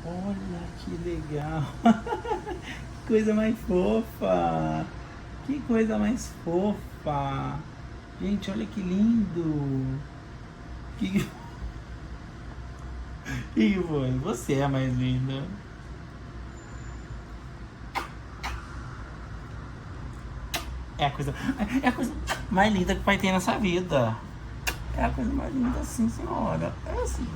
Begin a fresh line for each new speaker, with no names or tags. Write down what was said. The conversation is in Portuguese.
Olha que legal. Que coisa mais fofa. Que coisa mais fofa. Gente, olha que lindo. Que... E foi? Você é a mais linda. É a coisa mais linda que o pai tem nessa vida. É a coisa mais linda, sim, senhora. É assim.